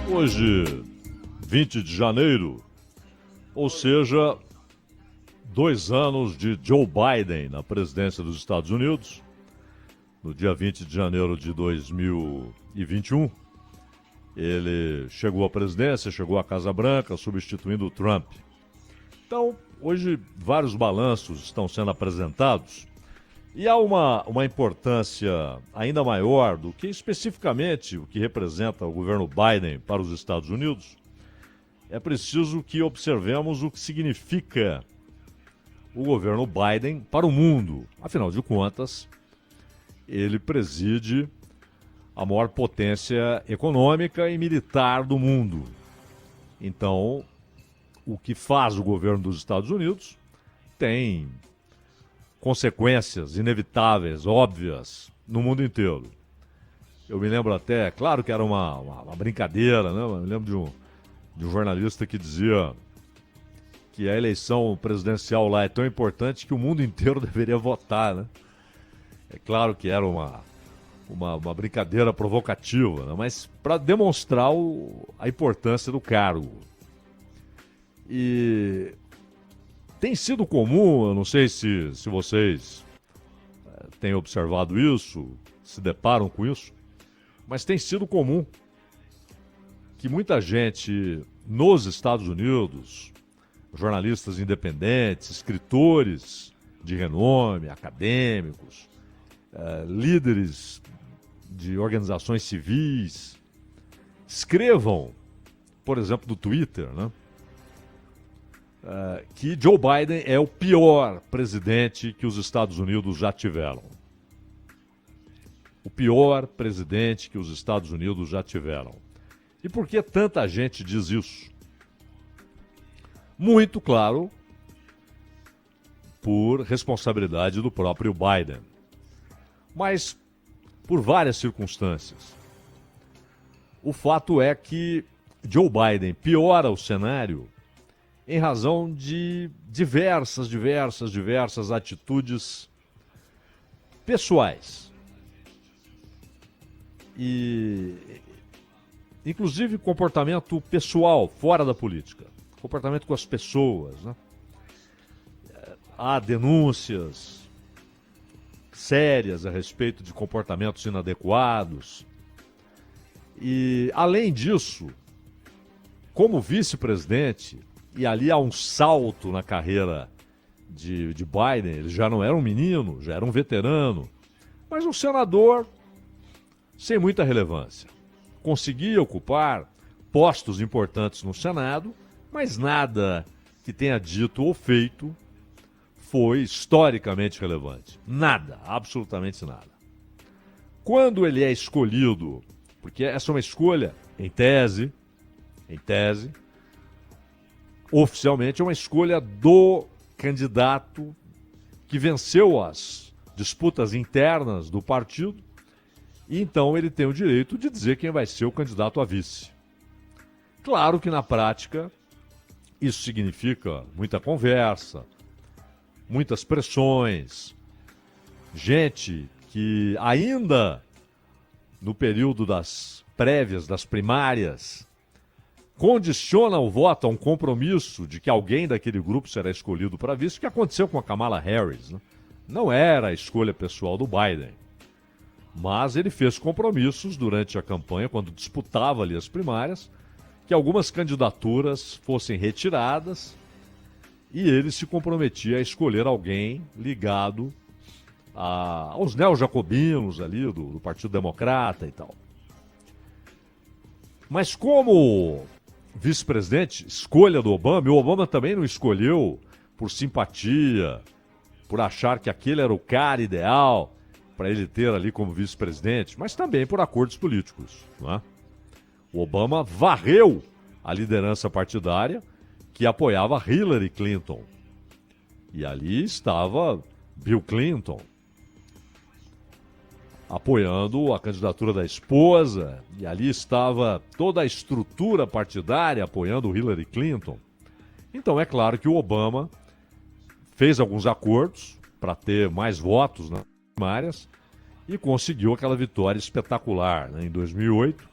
Hoje, 20 de janeiro, ou seja, 2 anos de Joe Biden na presidência dos Estados Unidos, no dia 20 de janeiro de 2021, ele chegou à presidência, chegou à Casa Branca, substituindo o Trump. Então, hoje, vários balanços estão sendo apresentados e há uma importância ainda maior do que especificamente o que representa o governo Biden para os Estados Unidos. É preciso que observemos o que significa o governo Biden para o mundo. Afinal de contas, ele preside a maior potência econômica e militar do mundo. Então, o que faz o governo dos Estados Unidos tem consequências inevitáveis, óbvias, no mundo inteiro. Eu me lembro até, claro que era uma brincadeira, né? Eu me lembro de um jornalista que dizia que a eleição presidencial lá é tão importante que o mundo inteiro deveria votar, né? É claro que era uma brincadeira provocativa, né? Mas para demonstrar a importância do cargo. E tem sido comum, eu não sei se vocês têm observado isso, se deparam com isso, mas tem sido comum que muita gente nos Estados Unidos, jornalistas independentes, escritores de renome, acadêmicos, líderes de organizações civis, escrevam, por exemplo, no Twitter, né? Que Joe Biden é o pior presidente que os Estados Unidos já tiveram. O pior presidente que os Estados Unidos já tiveram. E por que tanta gente diz isso? Muito claro, por responsabilidade do próprio Biden. Mas por várias circunstâncias. O fato é que Joe Biden piora o cenário em razão de diversas atitudes pessoais. E inclusive comportamento pessoal, fora da política. Comportamento com as pessoas, né? Há denúncias sérias a respeito de comportamentos inadequados. E, além disso, como vice-presidente, e ali há um salto na carreira de Biden, ele já não era um menino, já era um veterano, mas um senador sem muita relevância. Conseguia ocupar postos importantes no Senado, mas nada que tenha dito ou feito foi historicamente relevante. Nada, absolutamente nada. Quando ele é escolhido, porque essa é uma escolha, em tese, oficialmente é uma escolha do candidato que venceu as disputas internas do partido, e então ele tem o direito de dizer quem vai ser o candidato a vice. Claro que na prática isso significa muita conversa, muitas pressões, gente que ainda no período das prévias, das primárias, condiciona o voto a um compromisso de que alguém daquele grupo será escolhido para vice, o que aconteceu com a Kamala Harris, né? Não era a escolha pessoal do Biden, mas ele fez compromissos durante a campanha, quando disputava ali as primárias, que algumas candidaturas fossem retiradas e ele se comprometia a escolher alguém ligado aos neojacobinos ali do Partido Democrata e tal. Mas como vice-presidente, escolha do Obama, e o Obama também não escolheu por simpatia, por achar que aquele era o cara ideal para ele ter ali como vice-presidente, mas também por acordos políticos, não é? O Obama varreu a liderança partidária que apoiava Hillary Clinton. E ali estava Bill Clinton apoiando a candidatura da esposa, e ali estava toda a estrutura partidária apoiando Hillary Clinton. Então é claro que o Obama fez alguns acordos para ter mais votos nas primárias e conseguiu aquela vitória espetacular, né, em 2008,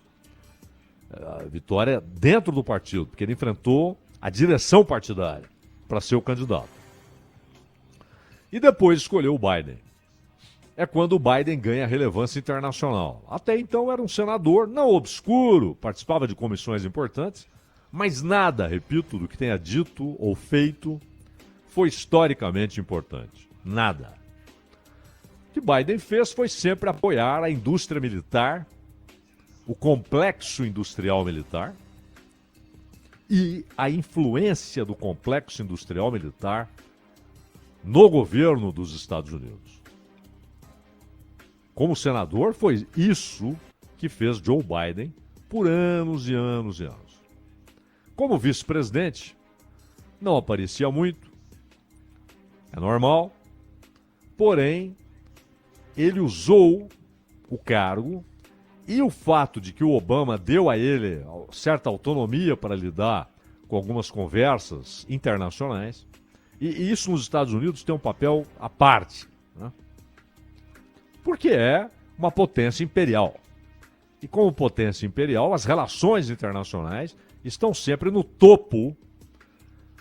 A vitória dentro do partido, porque ele enfrentou a direção partidária para ser o candidato. E depois escolheu o Biden. É quando o Biden ganha relevância internacional. Até então era um senador, não obscuro, participava de comissões importantes, mas nada, repito, do que tenha dito ou feito foi historicamente importante. Nada. O que Biden fez foi sempre apoiar a indústria militar, o complexo industrial militar e a influência do complexo industrial militar no governo dos Estados Unidos. Como senador, foi isso que fez Joe Biden por anos e anos e anos. Como vice-presidente, não aparecia muito, é normal, porém, ele usou o cargo e o fato de que o Obama deu a ele certa autonomia para lidar com algumas conversas internacionais, e isso nos Estados Unidos tem um papel à parte, né? Porque é uma potência imperial. E como potência imperial, as relações internacionais estão sempre no topo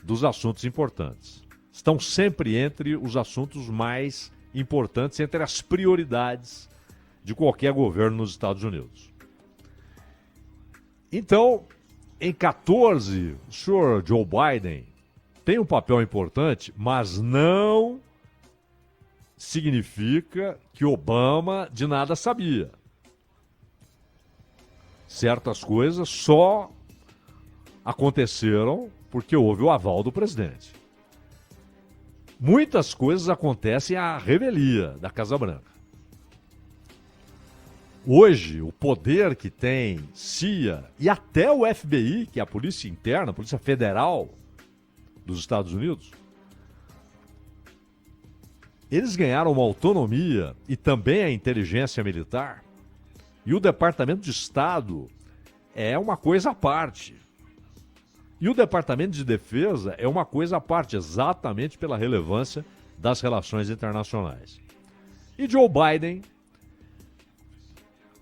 dos assuntos importantes. Estão sempre entre os assuntos mais importantes, entre as prioridades de qualquer governo nos Estados Unidos. Então, em 14, o senhor Joe Biden tem um papel importante, mas não significa que Obama de nada sabia. Certas coisas só aconteceram porque houve o aval do presidente. Muitas coisas acontecem à revelia da Casa Branca. Hoje, o poder que tem CIA e até o FBI, que é a Polícia Interna, a Polícia Federal dos Estados Unidos, eles ganharam uma autonomia e também a inteligência militar. E o Departamento de Estado é uma coisa à parte. E o Departamento de Defesa é uma coisa à parte, exatamente pela relevância das relações internacionais. E Joe Biden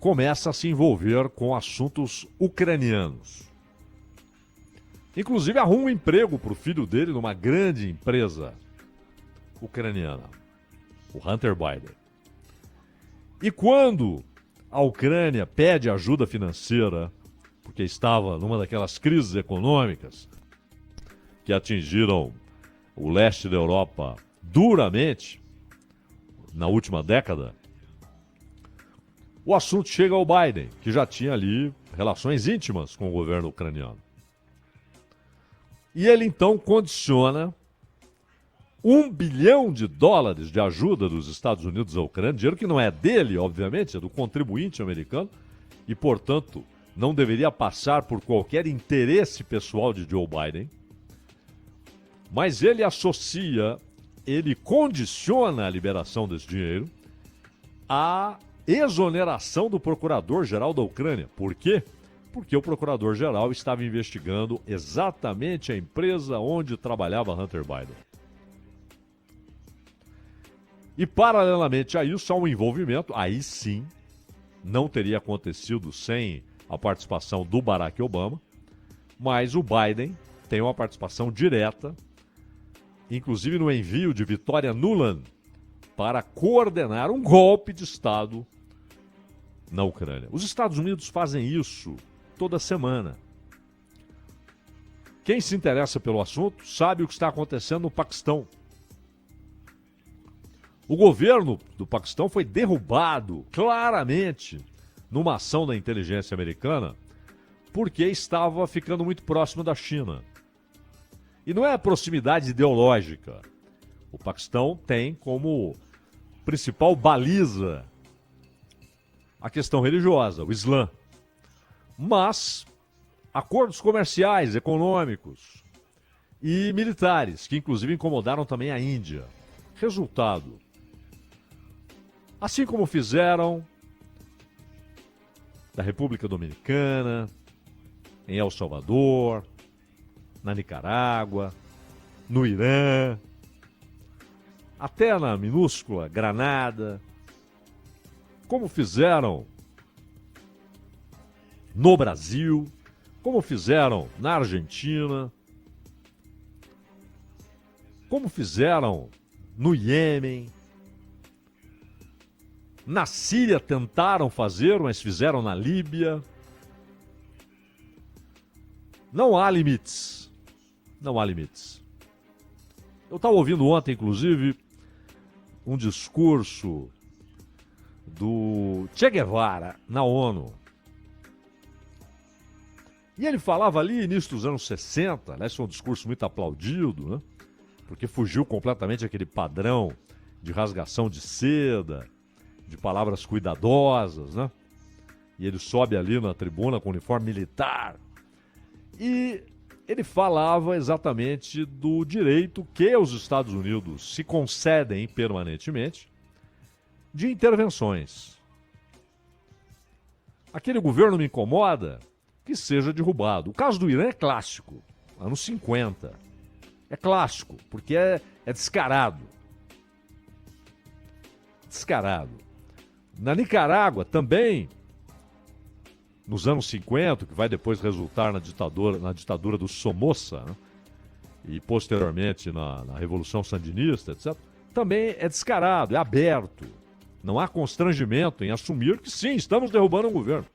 começa a se envolver com assuntos ucranianos. Inclusive arruma um emprego para o filho dele numa grande empresa ucraniana, o Hunter Biden. E quando a Ucrânia pede ajuda financeira, porque estava numa daquelas crises econômicas que atingiram o leste da Europa duramente na última década, o assunto chega ao Biden, que já tinha ali relações íntimas com o governo ucraniano. E ele então condiciona $1 bilhão de ajuda dos Estados Unidos à Ucrânia, dinheiro que não é dele, obviamente, é do contribuinte americano, e, portanto, não deveria passar por qualquer interesse pessoal de Joe Biden. Mas ele associa, ele condiciona a liberação desse dinheiro à exoneração do procurador-geral da Ucrânia. Por quê? Porque o procurador-geral estava investigando exatamente a empresa onde trabalhava Hunter Biden. E, paralelamente a isso, há um envolvimento, aí sim, não teria acontecido sem a participação do Barack Obama, mas o Biden tem uma participação direta, inclusive no envio de Victoria Nuland para coordenar um golpe de Estado na Ucrânia. Os Estados Unidos fazem isso toda semana. Quem se interessa pelo assunto sabe o que está acontecendo no Paquistão. O governo do Paquistão foi derrubado claramente numa ação da inteligência americana porque estava ficando muito próximo da China. E não é proximidade ideológica. O Paquistão tem como principal baliza a questão religiosa, o Islã. Mas acordos comerciais, econômicos e militares, que inclusive incomodaram também a Índia. Resultado: assim como fizeram na República Dominicana, em El Salvador, na Nicarágua, no Irã, até na minúscula Granada, como fizeram no Brasil, como fizeram na Argentina, como fizeram no Iêmen, na Síria tentaram fazer, mas fizeram na Líbia. Não há limites. Não há limites. Eu estava ouvindo ontem, inclusive, um discurso do Che Guevara na ONU. E ele falava ali, início dos anos 60, aliás, foi um discurso muito aplaudido, né? Porque fugiu completamente aquele padrão de rasgação de seda, de palavras cuidadosas, né? E ele sobe ali na tribuna com uniforme militar. E ele falava exatamente do direito que os Estados Unidos se concedem permanentemente de intervenções. Aquele governo me incomoda que seja derrubado. O caso do Irã é clássico, anos 50. É clássico, porque é descarado. Descarado. Na Nicarágua também, nos anos 50, que vai depois resultar na ditadura do Somoza, né? E posteriormente na Revolução Sandinista, etc., também é descarado, é aberto. Não há constrangimento em assumir que sim, estamos derrubando um governo.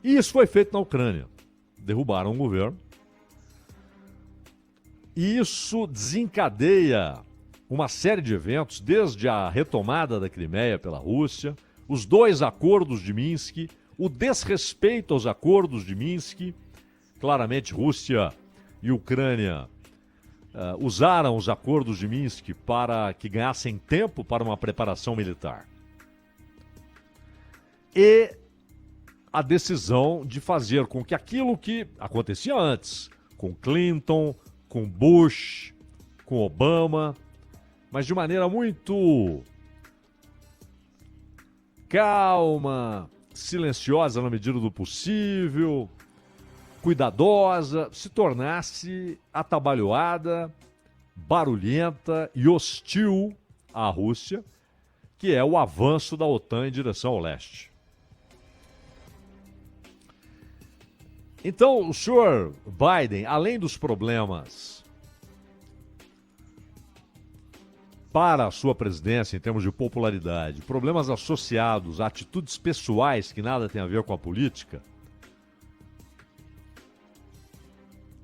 E isso foi feito na Ucrânia. Derrubaram um governo. E isso desencadeia uma série de eventos, desde a retomada da Crimeia pela Rússia, os 2 acordos de Minsk, o desrespeito aos acordos de Minsk. Claramente, Rússia e Ucrânia usaram os acordos de Minsk para que ganhassem tempo para uma preparação militar. E a decisão de fazer com que aquilo que acontecia antes, com Clinton, com Bush, com Obama, mas de maneira muito calma, silenciosa na medida do possível, cuidadosa, se tornasse atabalhoada, barulhenta e hostil à Rússia, que é o avanço da OTAN em direção ao leste. Então, o senhor Biden, além dos problemas para a sua presidência em termos de popularidade, problemas associados a atitudes pessoais que nada tem a ver com a política,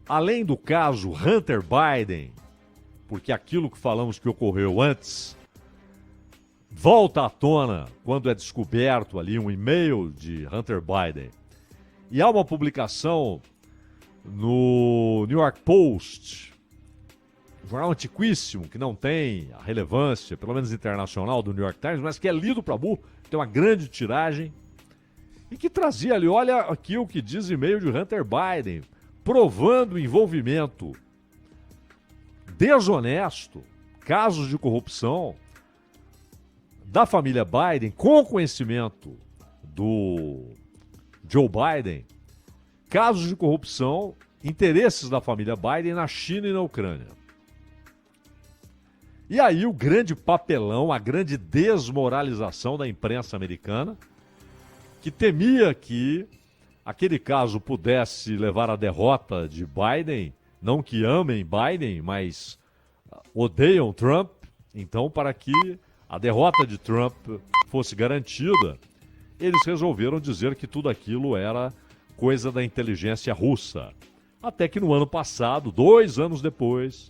além do caso Hunter Biden, porque aquilo que falamos que ocorreu antes volta à tona quando é descoberto ali um e-mail de Hunter Biden. E há uma publicação no New York Post, jornal antiquíssimo, que não tem a relevância, pelo menos internacional, do New York Times, mas que é lido para burro, tem uma grande tiragem, e que trazia ali, olha aqui o que diz e-mail de Hunter Biden, provando o envolvimento desonesto, casos de corrupção da família Biden, com conhecimento do Joe Biden, casos de corrupção, interesses da família Biden na China e na Ucrânia. E aí o grande papelão, a grande desmoralização da imprensa americana, que temia que aquele caso pudesse levar à derrota de Biden, não que amem Biden, mas odeiam Trump. Então, para que a derrota de Trump fosse garantida, eles resolveram dizer que tudo aquilo era coisa da inteligência russa. Até que no ano passado, 2 anos depois,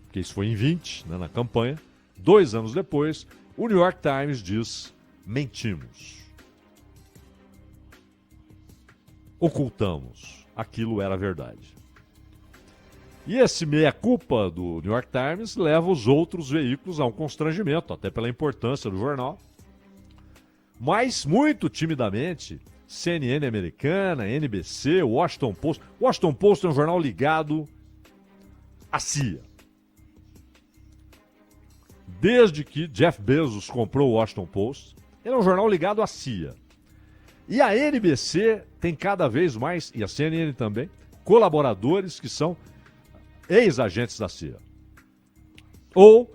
porque isso foi em 20, né, na campanha, 2 anos depois, o New York Times diz: mentimos. Ocultamos. Aquilo era verdade. E esse meia-culpa do New York Times leva os outros veículos a um constrangimento, até pela importância do jornal. Mas, muito timidamente, CNN americana, NBC, Washington Post. Washington Post é um jornal ligado à CIA. Desde que Jeff Bezos comprou o Washington Post, ele é um jornal ligado à CIA. E a NBC tem cada vez mais, e a CNN também, colaboradores que são ex-agentes da CIA ou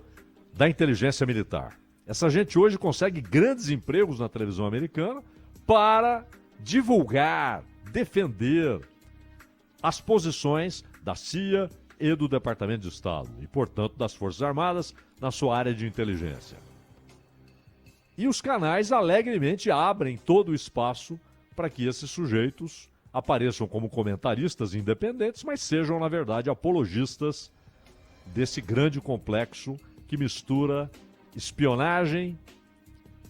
da inteligência militar. Essa gente hoje consegue grandes empregos na televisão americana para divulgar, defender as posições da CIA e do Departamento de Estado, e, portanto, das Forças Armadas na sua área de inteligência. E os canais alegremente abrem todo o espaço para que esses sujeitos apareçam como comentaristas independentes, mas sejam, na verdade, apologistas desse grande complexo que mistura espionagem,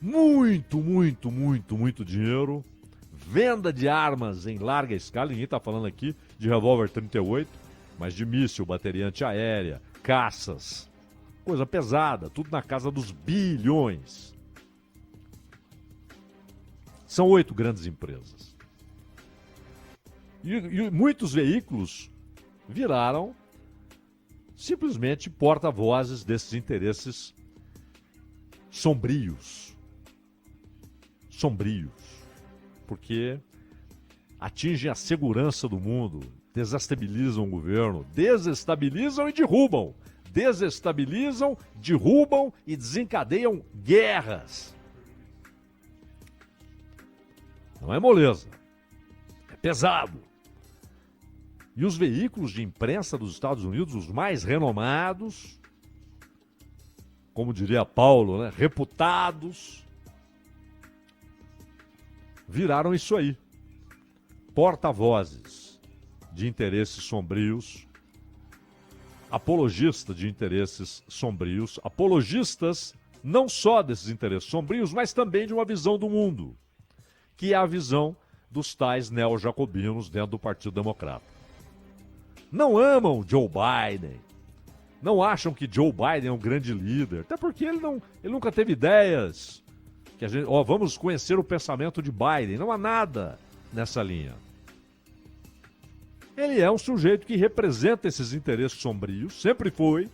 muito dinheiro, venda de armas em larga escala. Ninguém está falando aqui de revólver 38, mas de míssil, bateria antiaérea, caças, coisa pesada, tudo na casa dos bilhões. São 8 grandes empresas. E muitos veículos viraram simplesmente porta-vozes desses interesses sombrios. Porque atingem a segurança do mundo, desestabilizam o governo, desestabilizam e derrubam. Desestabilizam, derrubam e desencadeiam guerras. Não é moleza. É pesado. E os veículos de imprensa dos Estados Unidos, os mais renomados, como diria Paulo, né, reputados, viraram isso aí. Porta-vozes de interesses sombrios, apologistas de interesses sombrios, apologistas não só desses interesses sombrios, mas também de uma visão do mundo, que é a visão dos tais neo-jacobinos dentro do Partido Democrata. Não amam Joe Biden, não acham que Joe Biden é um grande líder, até porque ele nunca teve ideias que vamos conhecer o pensamento de Biden. Não há nada nessa linha. Ele é um sujeito que representa esses interesses sombrios, sempre foi,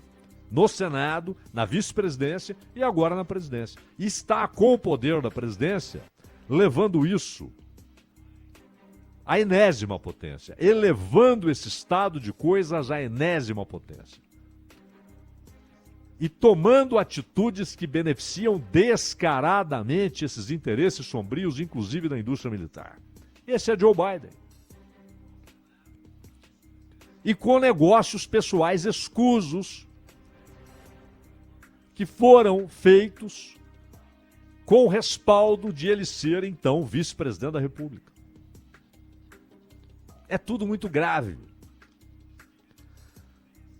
no Senado, na vice-presidência e agora na presidência. E está com o poder da presidência, levando isso à enésima potência, elevando esse estado de coisas à enésima potência. E tomando atitudes que beneficiam descaradamente esses interesses sombrios, inclusive da indústria militar. Esse é Joe Biden. E com negócios pessoais escusos que foram feitos com o respaldo de ele ser, então, vice-presidente da República. É tudo muito grave.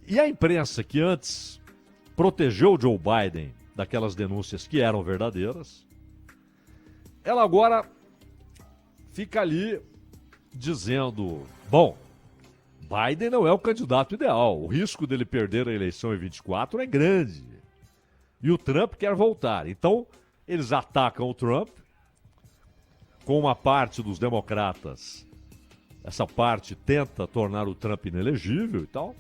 E a imprensa que antes protegeu Joe Biden daquelas denúncias que eram verdadeiras, ela agora fica ali dizendo, bom, Biden não é o candidato ideal, o risco dele perder a eleição em 24 é grande. E o Trump quer voltar. Então, eles atacam o Trump, com uma parte dos democratas. Essa parte tenta tornar o Trump inelegível e tal.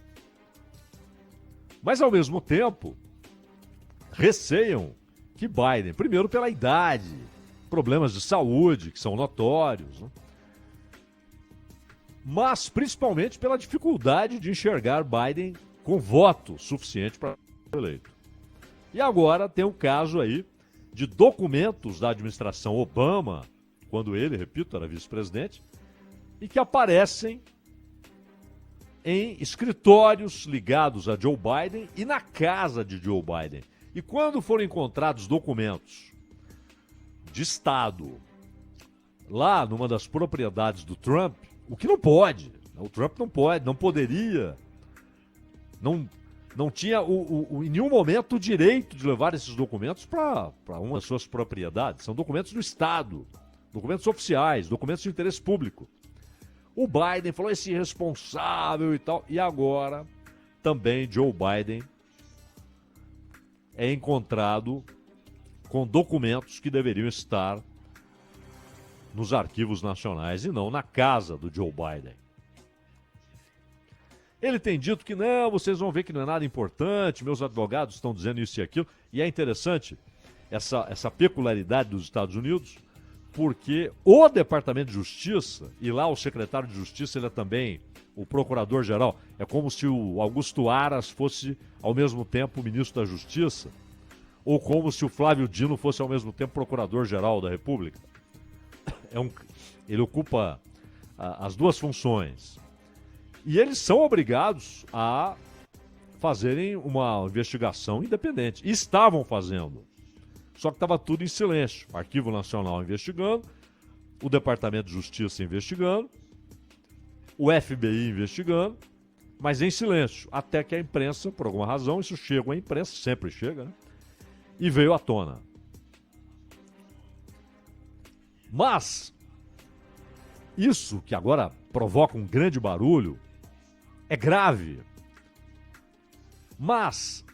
Mas, ao mesmo tempo, receiam que Biden, primeiro pela idade, problemas de saúde que são notórios, né? Mas principalmente pela dificuldade de enxergar Biden com voto suficiente para ser eleito. E agora tem um caso aí de documentos da administração Obama, quando ele, repito, era vice-presidente, e que aparecem em escritórios ligados a Joe Biden e na casa de Joe Biden. E quando foram encontrados documentos de Estado lá numa das propriedades do Trump, o que não pode, o Trump não pode, não poderia, não tinha em nenhum momento o direito de levar esses documentos para uma das suas propriedades. São documentos do Estado, documentos oficiais, documentos de interesse público. O Biden falou esse irresponsável e tal, e agora também Joe Biden é encontrado com documentos que deveriam estar nos arquivos nacionais e não na casa do Joe Biden. Ele tem dito que não, vocês vão ver que não é nada importante, meus advogados estão dizendo isso e aquilo. E é interessante essa peculiaridade dos Estados Unidos, porque o Departamento de Justiça, e lá o secretário de Justiça, ele é também o procurador-geral, é como se o Augusto Aras fosse ao mesmo tempo o ministro da Justiça, ou como se o Flávio Dino fosse ao mesmo tempo procurador-geral da República. Ele ocupa as duas funções. E eles são obrigados a fazerem uma investigação independente. E estavam fazendo. Só que estava tudo em silêncio. O Arquivo Nacional investigando, o Departamento de Justiça investigando, o FBI investigando, mas em silêncio. Até que a imprensa, por alguma razão, isso chega à imprensa, sempre chega, né? E veio à tona. Mas isso que agora provoca um grande barulho é grave. Mas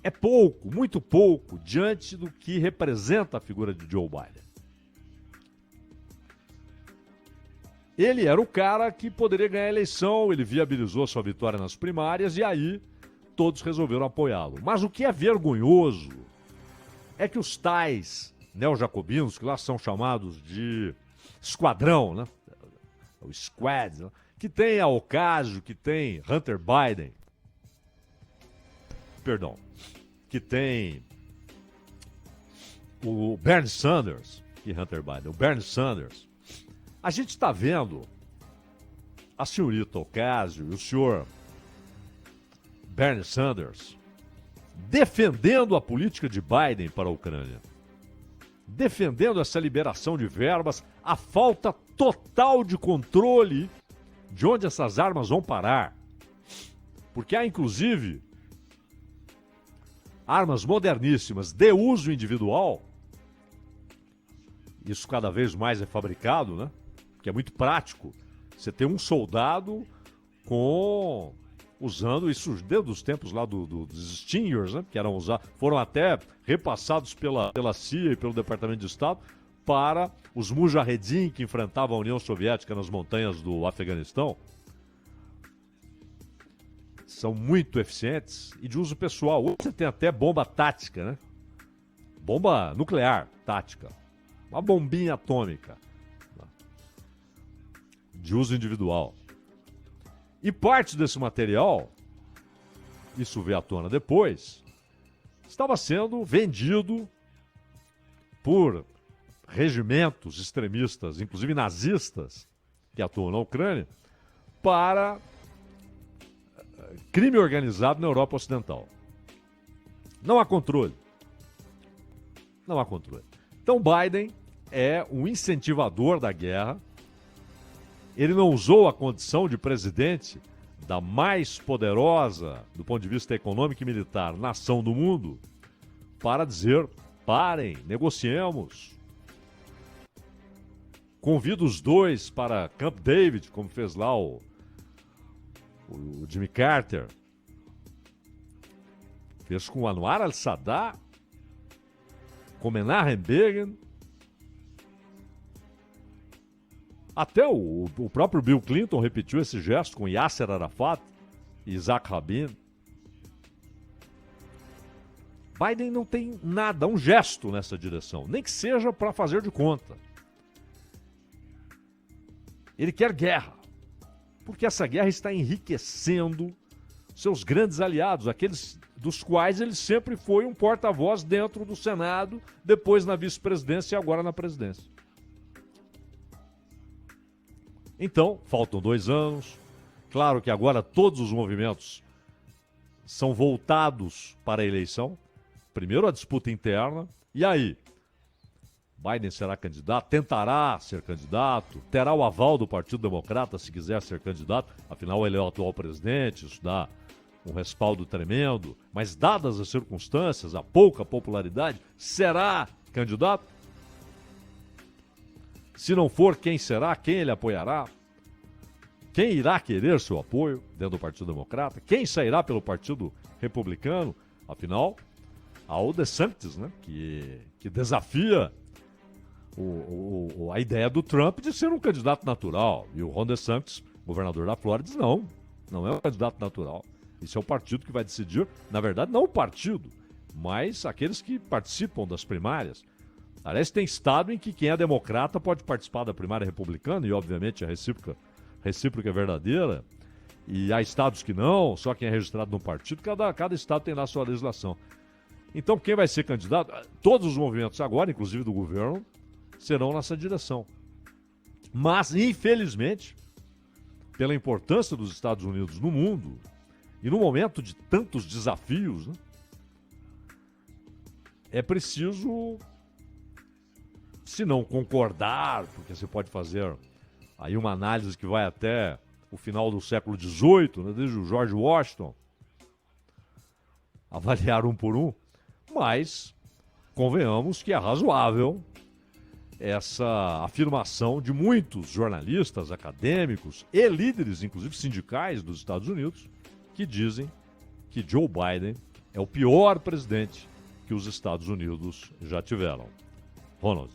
é pouco, muito pouco, diante do que representa a figura de Joe Biden. Ele era o cara que poderia ganhar a eleição, ele viabilizou sua vitória nas primárias e aí todos resolveram apoiá-lo. Mas o que é vergonhoso é que os tais neojacobinos, que lá são chamados de esquadrão, né? O Squad, né? Que tem a Ocasio, que tem Hunter Biden, que tem o Bernie Sanders, que Hunter Biden, o Bernie Sanders. A gente está vendo a senhorita Ocasio e o senhor Bernie Sanders defendendo a política de Biden para a Ucrânia, defendendo essa liberação de verbas, a falta total de controle de onde essas armas vão parar. Porque há, inclusive, armas moderníssimas de uso individual. Isso cada vez mais é fabricado, né? Que é muito prático. Você tem um soldado usando isso desde os tempos lá dos Stingers, né? Que eram foram até repassados pela CIA e pelo Departamento de Estado para os Mujahedin que enfrentavam a União Soviética nas montanhas do Afeganistão. São muito eficientes e de uso pessoal. Hoje você tem até bomba tática, né? Bomba nuclear tática. Uma bombinha atômica. De uso individual. E parte desse material, isso veio à tona depois, estava sendo vendido por regimentos extremistas, inclusive nazistas, que atuam na Ucrânia, para crime organizado na Europa Ocidental. Não há controle. Não há controle. Então Biden é um incentivador da guerra. Ele não usou a condição de presidente da mais poderosa, do ponto de vista econômico e militar, nação do mundo, para dizer, parem, negociemos. Convida os dois para Camp David, como fez lá o Jimmy Carter. Fez com Anwar al-Sadat, com Menachem Begin. Até o próprio Bill Clinton repetiu esse gesto com Yasser Arafat e Isaac Rabin. Biden não tem nada, um gesto nessa direção, nem que seja para fazer de conta. Ele quer guerra, porque essa guerra está enriquecendo seus grandes aliados, aqueles dos quais ele sempre foi um porta-voz dentro do Senado, depois na vice-presidência e agora na presidência. Então, faltam 2 anos. Claro que agora todos os movimentos são voltados para a eleição. Primeiro a disputa interna. E aí? Biden será candidato? Tentará ser candidato? Terá o aval do Partido Democrata se quiser ser candidato? Afinal, ele é o atual presidente, isso dá um respaldo tremendo. Mas dadas as circunstâncias, a pouca popularidade, será candidato? Se não for, quem será? Quem ele apoiará? Quem irá querer seu apoio dentro do Partido Democrata? Quem sairá pelo Partido Republicano? Afinal, há o DeSantis, né? Que desafia a ideia do Trump de ser um candidato natural. E o Ron DeSantis, governador da Flórida, diz não é um candidato natural. Isso é o partido que vai decidir. Na verdade, não o partido, mas aqueles que participam das primárias. Aliás, tem estado em que quem é democrata pode participar da primária republicana, e obviamente a recíproca é verdadeira, e há estados que não, só quem é registrado no partido, cada estado tem lá a sua legislação. Então, quem vai ser candidato, todos os movimentos agora, inclusive do governo, serão nessa direção. Mas, infelizmente, pela importância dos Estados Unidos no mundo e no momento de tantos desafios, né, é preciso, se não concordar, porque você pode fazer aí uma análise que vai até o final do século XVIII, né, desde o George Washington, avaliar um por um, mas convenhamos que é razoável essa afirmação de muitos jornalistas, acadêmicos e líderes, inclusive sindicais dos Estados Unidos, que dizem que Joe Biden é o pior presidente que os Estados Unidos já tiveram. Ronald.